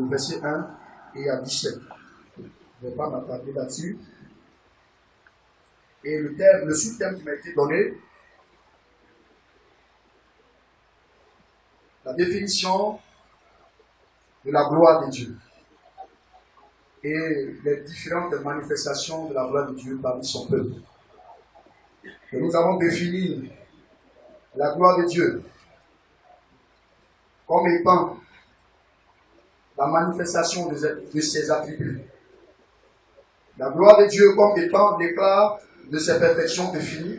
le verset 1 et à 17. Je ne vais pas m'attarder là-dessus. Et le sous-thème qui m'a été donné, la définition de la gloire de Dieu et les différentes manifestations de la gloire de Dieu parmi son peuple. Et nous avons défini la gloire de Dieu comme étant la manifestation de ses attributs. La gloire de Dieu comme étant l'éclat de ses perfections définies.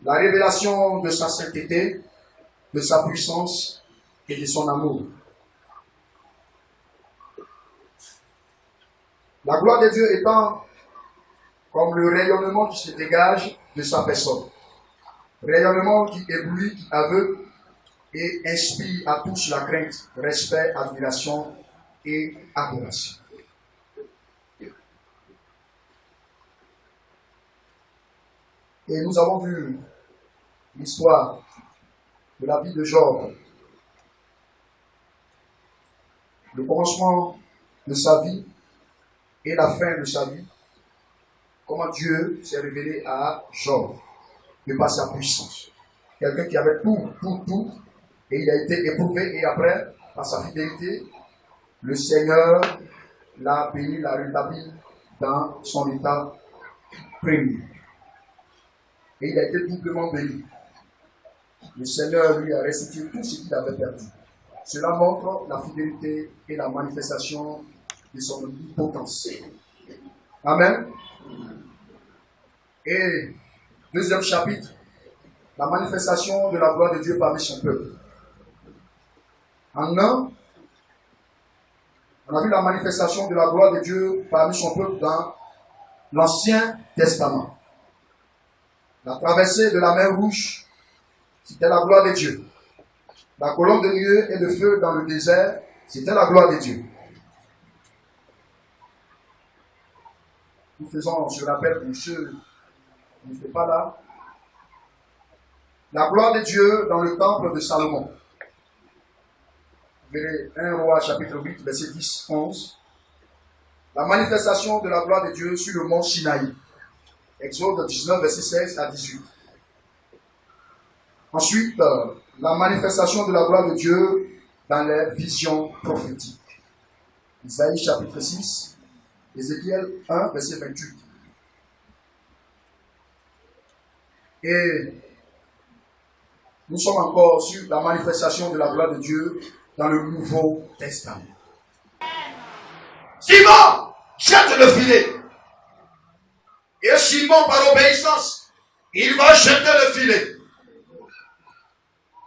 La révélation de sa sainteté, de sa puissance et de son amour. La gloire de Dieu étant comme le rayonnement qui se dégage de sa personne. Rayonnement qui éblouit, qui aveugle et inspire à tous la crainte, respect, admiration et adoration. Et nous avons vu l'histoire de la vie de Job, le commencement de sa vie et la fin de sa vie, comment Dieu s'est révélé à Job de par sa puissance. Quelqu'un qui avait tout, et il a été éprouvé, et après, par sa fidélité, le Seigneur l'a béni, l'a rétabli dans son état premier. Et il a été doublement béni. Le Seigneur lui a restitué tout ce qu'il avait perdu. Cela montre la fidélité et la manifestation de son omnipotence. Amen. Et deuxième chapitre, la manifestation de la gloire de Dieu parmi son peuple. En un, on a vu la manifestation de la gloire de Dieu parmi son peuple dans l'Ancien Testament. La traversée de la mer Rouge, c'était la gloire de Dieu. La colonne de nuée et de feu dans le désert, c'était la gloire de Dieu. Nous faisons ce rappel pour ceux qui n'étaient pas là. La gloire de Dieu dans le temple de Salomon. Vous verrez 1 Roi chapitre 8, verset 10-11. La manifestation de la gloire de Dieu sur le mont Sinaï. Exode 19, verset 16 à 18. Ensuite, la manifestation de la gloire de Dieu dans les visions prophétiques. Isaïe chapitre 6, Ézéchiel 1, verset 28. Et nous sommes encore sur la manifestation de la gloire de Dieu dans le Nouveau Testament. Simon, jette le filet. Et Simon, par obéissance, il va jeter le filet.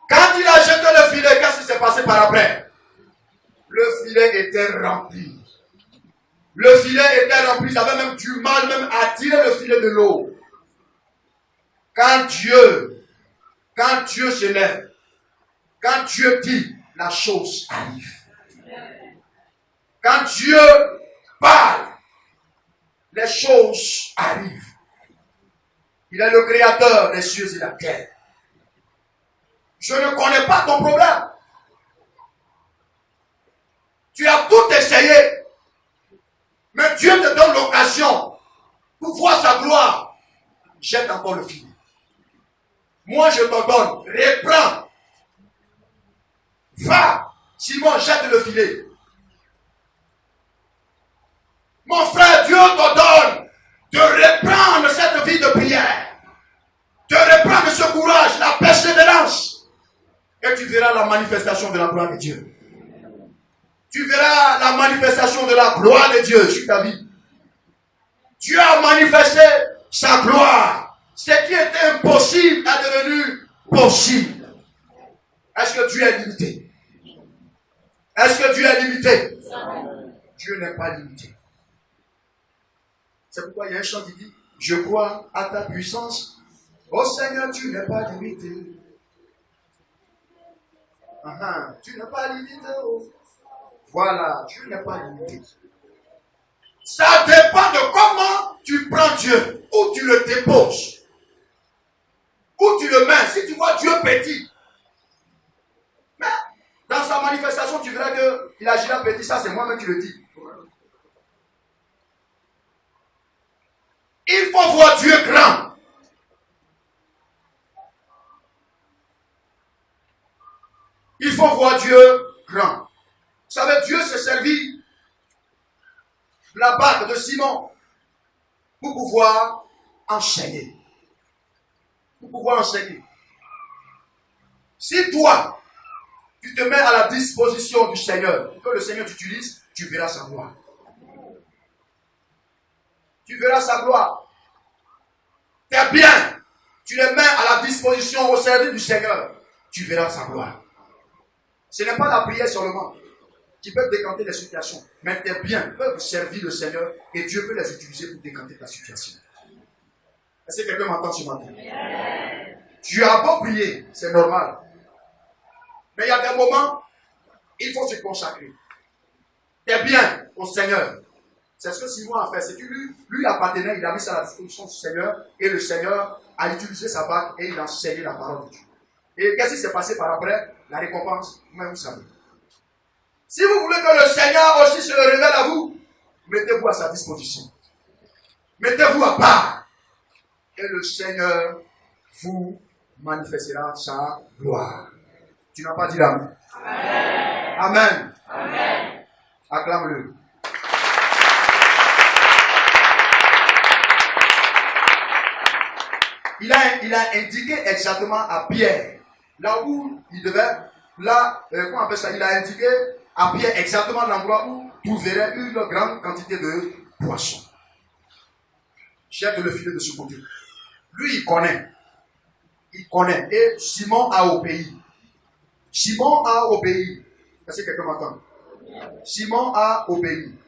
Quand il a jeté le filet, qu'est-ce qui s'est passé par après? Le filet était rempli. Le filet était rempli. Il avait même du mal même à tirer le filet de l'eau. Quand Dieu se lève, quand Dieu dit, la chose arrive. Quand Dieu parle, les choses arrivent. Il est le créateur des cieux et de la terre. Je ne connais pas ton problème. Tu as tout essayé. Mais Dieu te donne l'occasion pour voir sa gloire. Jette encore le filet. Moi je te donne. Reprends. Va. Simon, jette le filet. Mon frère, Dieu te donne de reprendre cette vie de prière. De reprendre ce courage, la persévérance. Et tu verras la manifestation de la gloire de Dieu. Tu verras la manifestation de la gloire de Dieu sur ta vie. Dieu a manifesté sa gloire. Ce qui était impossible est devenu possible. Est-ce que Dieu est limité? Est-ce que Dieu est limité? Dieu n'est pas limité. C'est pourquoi il y a un chant qui dit, je crois à ta puissance. Oh Seigneur, tu n'es pas limité. Tu n'es pas limité. Oh. Voilà, tu n'es pas limité. Ça dépend de comment tu prends Dieu, où tu le déposes, où tu le mets. Si tu vois Dieu petit, mais dans sa sa manifestation, tu verras qu'il agira petit. Ça, c'est moi-même qui le dis. Il faut voir Dieu grand. Il faut voir Dieu grand. Vous savez, Dieu s'est servi de la barque de Simon pour pouvoir enseigner. Pour pouvoir enseigner. Si toi, tu te mets à la disposition du Seigneur, que le Seigneur t'utilise, tu verras sa gloire. Tu verras sa gloire. Tes biens, tu les mets à la disposition au service du Seigneur, tu verras sa gloire. Ce n'est pas la prière seulement qui peut décanter les situations, mais tes biens peuvent servir le Seigneur et Dieu peut les utiliser pour décanter ta situation. Est-ce que quelqu'un m'entend ce matin? Tu as beau prier, c'est normal. Mais il y a des moments, il faut se consacrer. Tes biens au Seigneur. C'est ce que Simon a fait. C'est que lui appartenait, il a mis ça à la disposition du Seigneur et le Seigneur a utilisé sa barque et il a enseigné la parole de Dieu. Et qu'est-ce qui s'est passé par après? La récompense, vous-même vous savez. Si vous voulez que le Seigneur aussi se révèle à vous, mettez-vous à sa disposition. Mettez-vous à part. Et le Seigneur vous manifestera sa gloire. Tu n'as pas dit l'amen. Amen. Amen. Amen. Acclame-le. Il a indiqué exactement à Pierre, là où il devait, comment on appelle ça? Il a indiqué à Pierre exactement l'endroit où trouverait une grande quantité de poissons. Jette le filet de ce côté. Lui, il connaît. Il connaît. Et Simon a obéi. Simon a obéi. Est-ce que quelqu'un m'entend? Simon a obéi.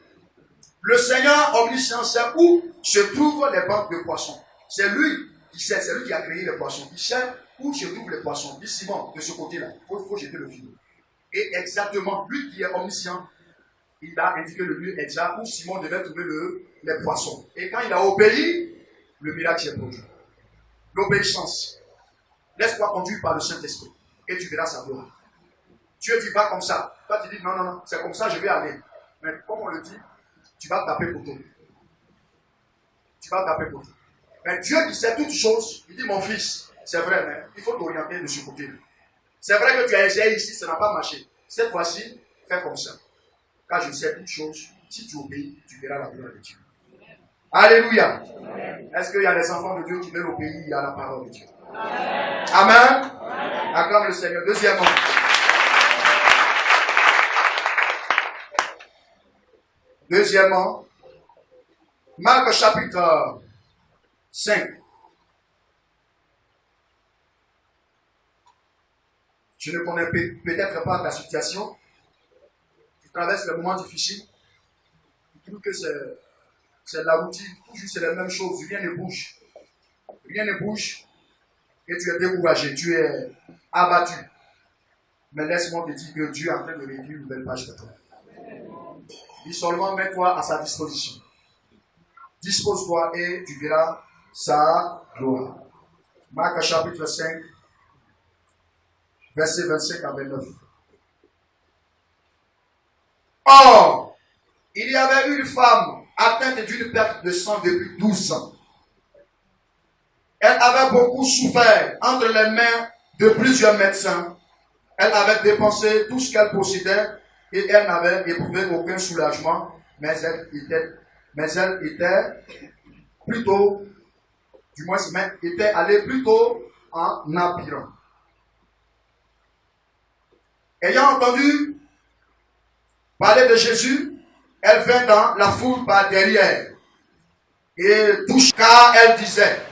Le Seigneur omniscient sait où se trouvent les banques de poissons. C'est lui qui sait, c'est lui qui a créé les poissons. Il sait où se trouvent les poissons. Dit Simon, de ce côté-là, il faut jeter le filet. Et exactement, lui qui est omniscient, il a indiqué le lieu exact où Simon devait trouver les poissons. Et quand il a obéi, le miracle s'est produit. L'obéissance. Laisse-toi conduire par le Saint-Esprit. Et tu verras sa gloire. Dieu dit, va comme ça. Toi, tu dis, non, c'est comme ça, je vais aller. Mais comme on le dit, tu vas taper pour toi. Tu vas taper pour toi. Mais Dieu qui sait toutes choses, il dit, mon fils, c'est vrai, mais il faut t'orienter de ce côté-là. C'est vrai que tu as essayé ici, ça n'a pas marché. Cette fois-ci, fais comme ça. Car je sais toutes choses, si tu obéis, tu verras la gloire de Dieu. Alléluia. Est-ce qu'il y a des enfants de Dieu qui veulent obéir à la parole de Dieu? Amen. Acclame le Seigneur. Deuxièmement, Marc chapitre 5. Je ne connais peut-être pas ta situation. Tu traverses des moments difficiles. Tu trouves que c'est la routine. Toujours c'est la même chose. Rien ne bouge. Rien ne bouge. Et tu es découragé. Tu es abattu. Mais laisse-moi te dire que Dieu est en train de réécrire une nouvelle page de toi. Dis seulement, mets-toi à sa disposition. Dispose-toi et tu verras sa gloire. Marc chapitre 5, verset 25 à 29. Or, il y avait une femme atteinte d'une perte de sang depuis 12 ans. Elle avait beaucoup souffert entre les mains de plusieurs médecins. Elle avait dépensé tout ce qu'elle possédait et elle n'avait éprouvé aucun soulagement, mais elle était plutôt, du moins, était allée plutôt en empirant. Ayant entendu parler de Jésus, elle vint dans la foule par derrière et touche, car elle disait,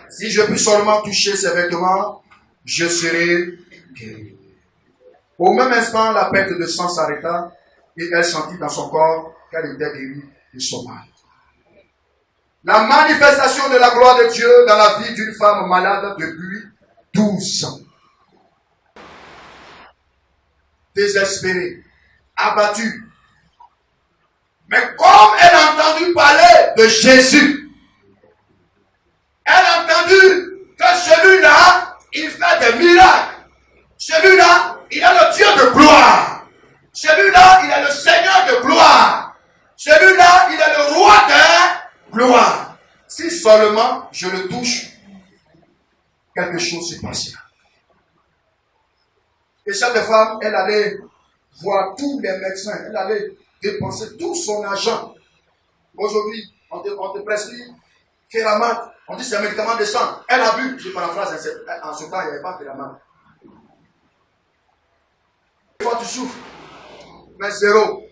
si je puis seulement toucher ses vêtements, je serai guéri. Au même instant, la perte de sang s'arrêta et elle sentit dans son corps qu'elle était guérie de son mal. La manifestation de la gloire de Dieu dans la vie d'une femme malade depuis 12 ans. Désespérée, abattue. Mais comme elle a entendu parler de Jésus, elle a entendu que celui-là, il fait des miracles. Celui-là, il est le Dieu de gloire. seulement je le touche, quelque chose se passera. Et cette femme, elle allait voir tous les médecins, elle allait dépenser tout son argent. Aujourd'hui, on te prescrit Ferramate, on dit c'est un médicament de sang. Elle a bu, je paraphrase, en ce temps, il n'y avait pas Ferramate. Des fois, tu souffres, mais zéro.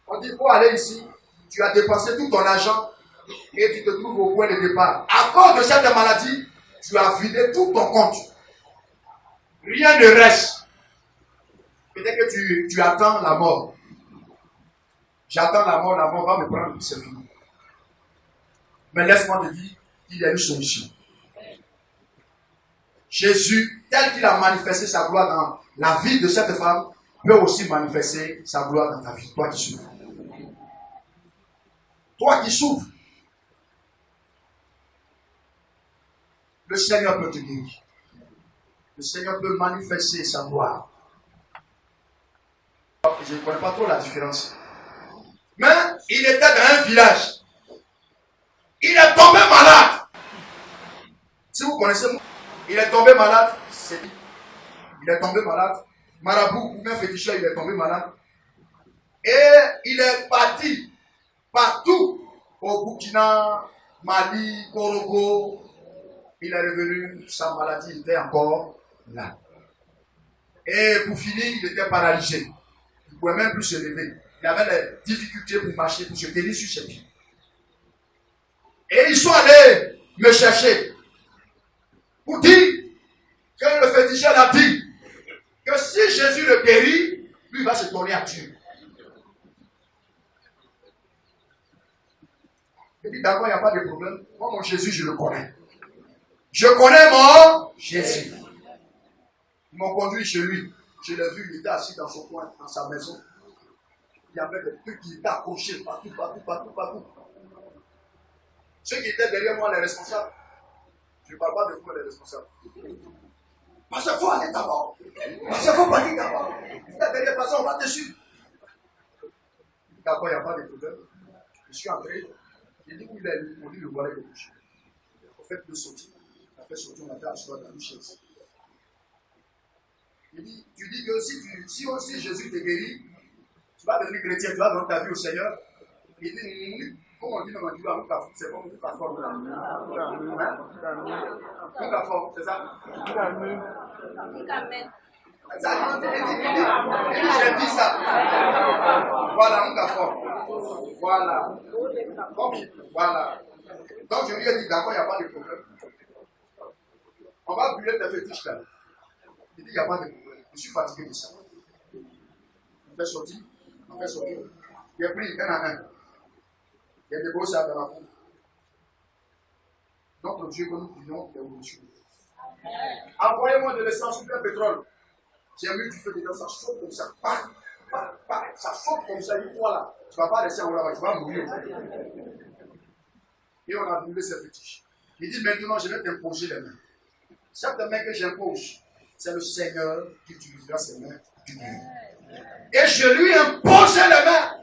On dit, il faut aller ici, tu as dépensé tout ton argent et tu te trouves au point de départ. À cause de cette maladie, tu as vidé tout ton compte. Rien ne reste. Peut-être que tu attends la mort. J'attends la mort va me prendre, c'est fini. Mais laisse-moi te dire, il y a une solution. Jésus, tel qu'il a manifesté sa gloire dans la vie de cette femme, peut aussi manifester sa gloire dans ta vie, toi qui souffres. Toi qui souffres, le Seigneur peut te guérir. Le Seigneur peut manifester sa gloire. Je ne connais pas trop la différence. Mais il était dans un village. Il est tombé malade. Si vous connaissez, il est tombé malade. Il est tombé malade. Marabout ou bien féticheur, il est tombé malade. Et il est parti partout. Au Burkina, Mali, Korogo. Il est revenu, sa maladie était encore là. Et pour finir, il était paralysé. Il ne pouvait même plus se lever. Il avait des difficultés pour marcher, pour se tenir sur ses pieds. Et ils sont allés me chercher pour dire que le féticheur a dit que si Jésus le guérit, lui va se donner à Dieu. Il dit d'accord, il n'y a pas de problème. Moi, mon Jésus, je le connais. Je connais mon Jésus. Ils m'ont conduit chez lui. Je l'ai vu, il était assis dans son coin, dans sa maison. Il y avait des trucs qui étaient accrochés partout. Ceux qui étaient derrière moi, les responsables, je ne parle pas de vous, les responsables. Parce qu'il faut aller d'abord. Parce qu'il faut partir d'abord. Si la dernière personne, on va dessus. D'abord, il n'y a pas de problème. Je suis entré. J'ai dit où il est, on dit le voilà, il est couché. On fait le sortir. On fait sortir, on a fait asseoir dans une chaise. Il dit, tu dis que si aussi Jésus te guérit, tu vas devenir chrétien, tu vas donner ta vie au Seigneur. Il dit, comment on dit dans ma vie, c'est bon, toute la forme là. Toute la forme, c'est ça? Amen. Il dit, j'ai dit ça. Voilà, toute la forme. Voilà. Voilà. Donc je lui ai dit, d'accord, il n'y a pas de problème. On va brûler tes fétiches là. Il dit, il n'y a pas de problème. Je suis fatigué de ça. On fait sortir. Il a pris un à un. Il y a des beaux sables dans la cour. Notre Dieu que nous prions est au-dessus. Envoyez-moi de l'essence ou du pétrole. J'ai mis du feu dedans, ça saute comme ça. Ça saute comme ça. Il toi là. Tu ne vas pas laisser en là-bas, tu vas mourir. Et on a brûlé ses fétiches. Il dit maintenant, je vais t'imposer les mains. Chaque main que j'impose, c'est le Seigneur qui utilisera ses mains. Et je lui imposais les mains.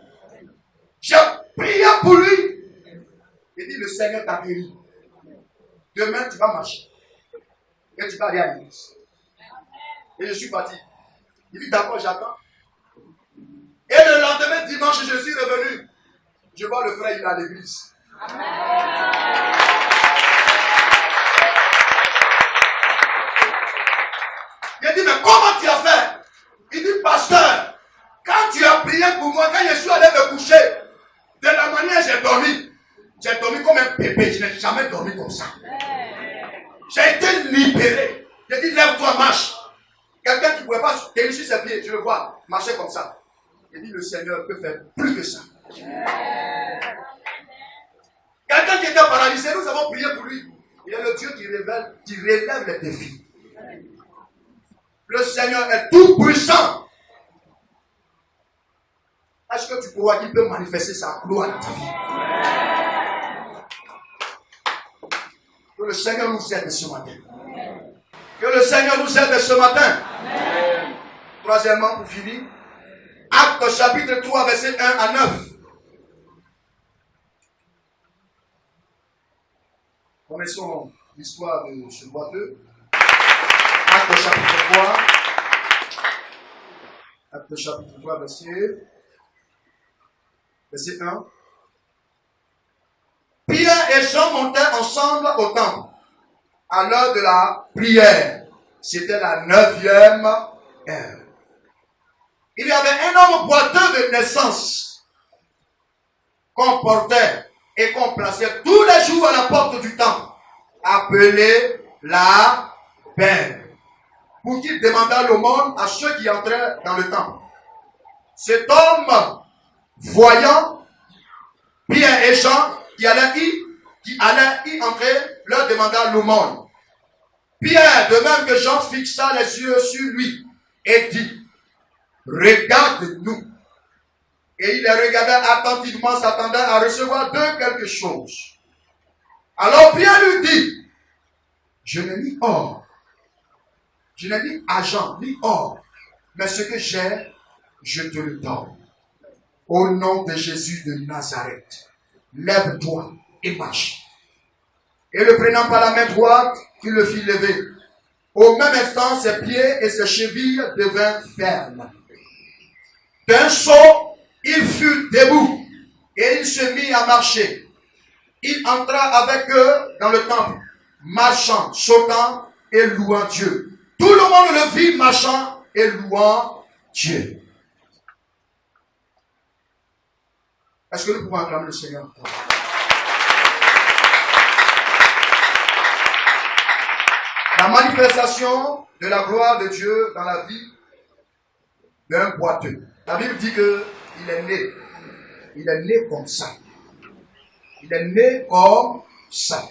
J'ai prié pour lui. Il dit, le Seigneur t'a guéri. Demain, tu vas marcher. Et tu vas aller à l'église. Et je suis parti. Il dit, d'accord, j'attends. Et le lendemain, dimanche, je suis revenu. Je vois le frère, il est à l'église. Il dit, mais comment tu as fait? Il dit, pasteur, quand tu as prié pour moi, quand je suis allé me coucher, de la manière j'ai dormi comme un bébé, je n'ai jamais dormi comme ça. J'ai été libéré. J'ai dit, lève-toi, marche. Quelqu'un qui ne pouvait pas tenir sur ses pieds, je le vois, marcher comme ça. Il dit, le Seigneur peut faire plus que ça. Quelqu'un qui était paralysé, nous avons prié pour lui. Il est le Dieu qui relève les défis. Le Seigneur est tout puissant. Est-ce que tu crois qu'il peut manifester sa gloire dans ta vie? Que le Seigneur nous aide ce matin. Que le Seigneur nous aide ce matin. Troisièmement, pour finir, Actes chapitre 3, verset 1 à 9. Connaissons l'histoire de ce boiteux. Acte chapitre 3. Acte chapitre 3, verset 1. Pierre et Jean montaient ensemble au temple à l'heure de la prière. C'était la 9e heure. Il y avait un homme boiteux de naissance qu'on portait et qu'on plaçait tous les jours à la porte du temple, appelé la peine, pour qu'il demandât l'aumône à ceux qui entraient dans le temple. Cet homme, voyant Pierre et Jean qui allaient y entrer, leur demanda l'aumône. Pierre, de même que Jean, fixa les yeux sur lui et dit, regarde-nous. Et il les regardait attentivement, s'attendait à recevoir d'eux quelque chose. Alors Pierre lui dit, je n'ai ni or, je n'ai ni argent, ni or, mais ce que j'ai, je te le donne. Au nom de Jésus de Nazareth, lève-toi et marche. Et le prenant par la main droite, il le fit lever. Au même instant, ses pieds et ses chevilles devinrent fermes. D'un saut, il fut debout et il se mit à marcher. Il entra avec eux dans le temple, marchant, sautant et louant Dieu. Tout le monde le vit marchant et louant Dieu. Est-ce que nous pouvons acclamer le Seigneur? La manifestation de la gloire de Dieu dans la vie d'un boiteux. La Bible dit qu'il est né. Il est né comme ça. Il est né comme ça.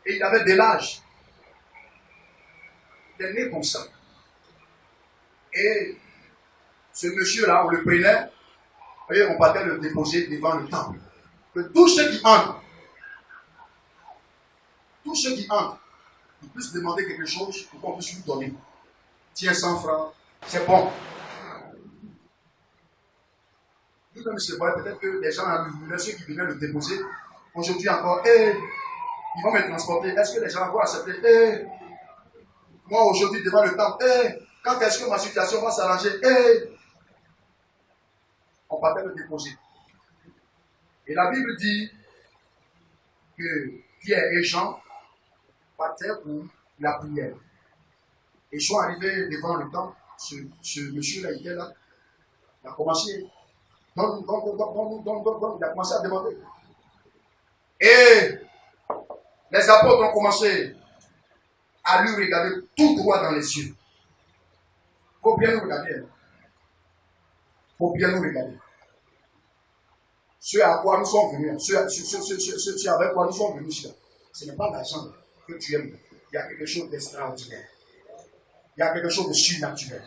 Et il avait de l'âge. Il est né comme ça. Et ce monsieur-là, on le prenait, et on partait le déposer devant le temple. Que tous ceux qui entrent, ils puissent demander quelque chose pour qu'on puisse lui donner. Tiens 100 francs, c'est bon. Nous, comme je vois, peut-être que les gens, ceux qui venaient le déposer, aujourd'hui encore, ils vont me transporter. Est-ce que les gens vont accepter? Moi, aujourd'hui, devant le temple, quand est-ce que ma situation va s'arranger? On partait le déposer. Et la Bible dit que Pierre et Jean partaient pour la prière. Et ils sont arrivés devant le temple. Ce monsieur-là était là. Il a commencé. Donc, il a commencé à demander. Et les apôtres ont commencé à lui regarder tout droit dans les yeux. Il faut bien nous regarder. Il faut bien nous regarder. Ce à quoi nous sommes venus, ce avec quoi nous sommes venus ici, ce n'est pas l'argent que tu aimes. Il y a quelque chose d'extraordinaire. Il y a quelque chose de surnaturel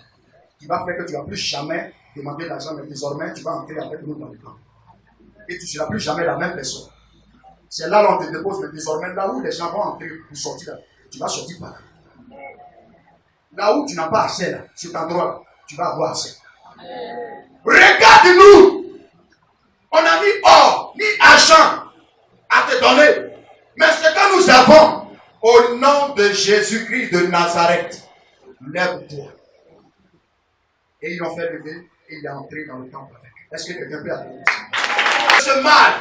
qui va faire que tu ne vas plus jamais demander l'argent, mais désormais tu vas entrer avec nous dans le camp. Et tu ne seras plus jamais la même personne. C'est là où on te dépose, mais désormais, là où les gens vont entrer pour sortir, là, tu vas sortir par là. Là où tu n'as pas assez, là, cet endroit-là, tu vas avoir assez. Regarde-nous! On n'a ni or, ni argent à te donner. Mais ce que nous avons, au nom de Jésus-Christ de Nazareth, lève-toi. Et ils l'ont fait lever et il est entré dans le temple avec. Est-ce que quelqu'un peut attendre ce mal,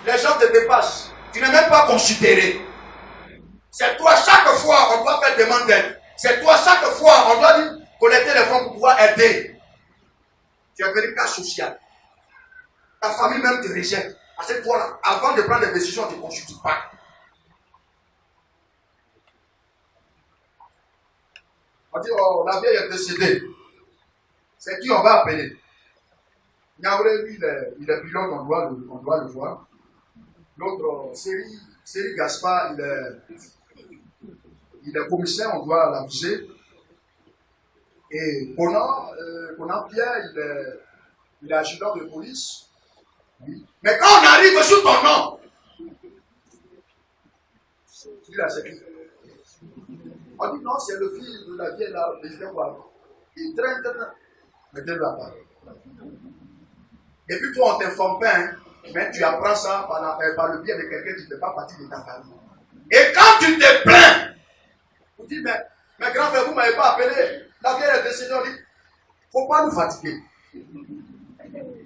les gens te dépassent. Tu n'es même pas considéré. C'est toi, chaque fois, on doit faire demande d'aide. C'est toi, chaque fois, on doit collecter les fonds pour pouvoir aider. Tu es venu cas social. Ta famille même te rejette. Parce que toi, avant de prendre des décisions, tu ne consultes pas. On dit, oh, la vieille est décédée. C'est qui on va appeler? Niaouré, lui, il est pilote, on doit le voir. L'autre, Séri Gaspard, il est commissaire, on doit l'aviser. Et Conan Pierre, il est adjudant de police. Oui. Mais quand on arrive sous ton nom, il a sécu. On dit non, c'est le fils de la vieille là, il traîne, mettez-le à part. Et puis toi, on t'informe pas, hein. Mais tu apprends ça par le biais de quelqu'un qui ne fait pas partie de ta famille. Et quand tu te plains, vous dites, mais grand frère, vous ne m'avez pas appelé. La guerre est décédée, on dit, il ne faut pas nous fatiguer. Il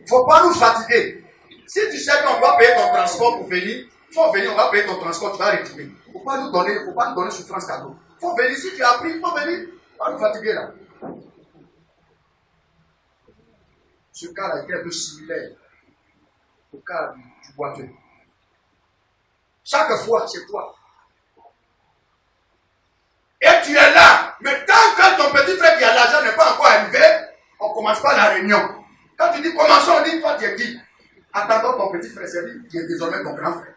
ne faut pas nous fatiguer. Si tu sais qu'on va payer ton transport pour venir, il faut venir, on va payer ton transport, tu vas retourner. Il ne faut pas nous donner souffrance cadeau. Il faut venir, si tu as pris, il faut venir. Il ne faut pas nous fatiguer là. Ce cas-là était un peu similaire au cas du boiteux. Chaque fois, c'est toi. Et tu es là. Mais tant que ton petit frère qui a l'argent n'est pas encore arrivé, on ne commence pas la réunion. Quand tu dis commençons, on dit toi tu es qui? Attendons ton petit frère, c'est lui qui est désormais ton grand frère.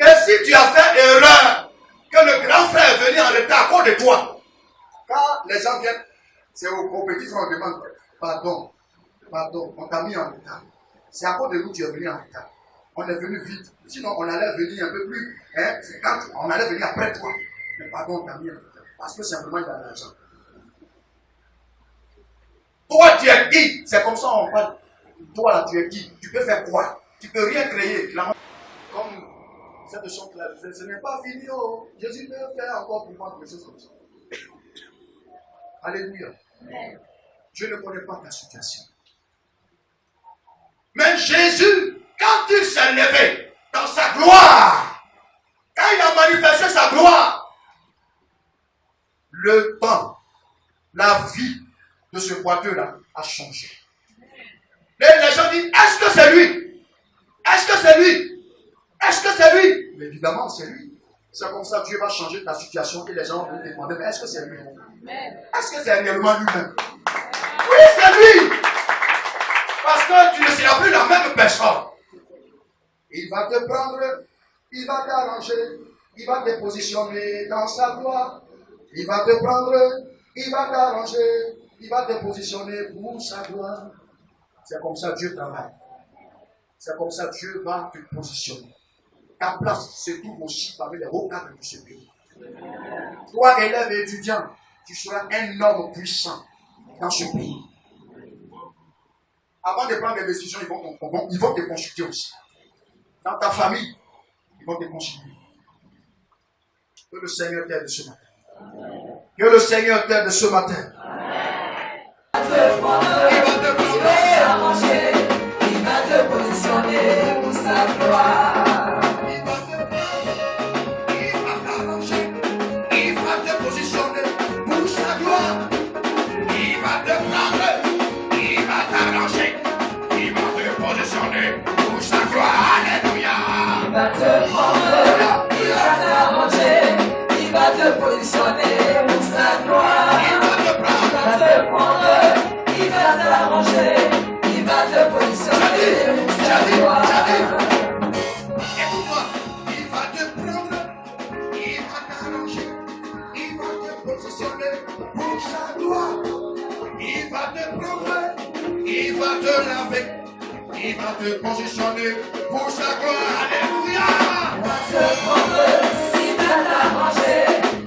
Et si tu as fait erreur, que le grand frère est venu en retard à cause de toi, quand les gens viennent, c'est au petit frère, on demande pardon, on t'a mis en retard. C'est à cause de nous que tu es venu en retard. On est venu vite. Sinon, on allait venir un peu plus. Hein, c'est quand on allait venir après toi. Mais pardon, on t'a mis en retard. Parce que simplement, il a l'argent. Toi, tu es qui? C'est comme ça on parle. Toi, là, tu es qui? Tu peux faire quoi? Tu peux rien créer. Comme cette chante-là, ce n'est pas fini. Oh. Jésus peut faire encore pour moi des choses comme ça. Alléluia. Je ne connais pas ta situation. Mais Jésus, quand il s'est levé dans sa gloire, quand il a manifesté sa gloire, le temps, la vie de ce boiteux-là a changé. Les gens disent, est-ce que c'est lui? Est-ce que c'est lui? Est-ce que c'est lui? Mais évidemment, c'est lui. C'est comme ça que Dieu va changer ta situation et les gens vont te demander, mais est-ce que c'est lui? Est-ce que c'est réellement lui-même? Oui, c'est lui! Parce que tu ne seras plus la même personne. Il va te prendre, il va t'arranger, il va te positionner dans sa gloire. Il va te prendre, il va t'arranger, il va te positionner pour sa gloire. C'est comme ça que Dieu travaille. C'est comme ça que Dieu va te positionner. Ta place se trouve aussi parmi les hauts cadres de ce pays. Toi, élève et étudiant, tu seras un homme puissant dans ce pays. Avant de prendre des décisions, ils vont te consulter aussi. Dans ta famille, ils vont te consulter. Que le Seigneur t'aide ce matin. Que le Seigneur t'aide ce matin. Il va te arranger, il va te positionner pour sa gloire. Il va te prendre, il va t'arranger, il va te positionner pour sa gloire. Il va te prendre, il va t'arranger, il va te positionner pour sa gloire. Alléluia. Il va te prendre, il va t'arranger, il va te positionner pour sa gloire. Il va te prendre, il va t'arranger, il va te positionner pour sa gloire. Écoute-moi, il va te prendre, il va t'arranger, il va te positionner pour sa gloire. Il va te prendre, il va te laver, il va te positionner pour sa gloire. Alléluia. Il va te prendre, il va t'arranger,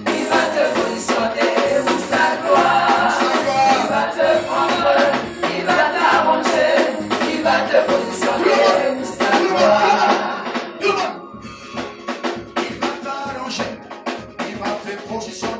il va te positionner pour sa gloire. Il va te prendre, il va t'arranger, il va te positionner pour sa gloire. Il va t'arranger, il va te positionner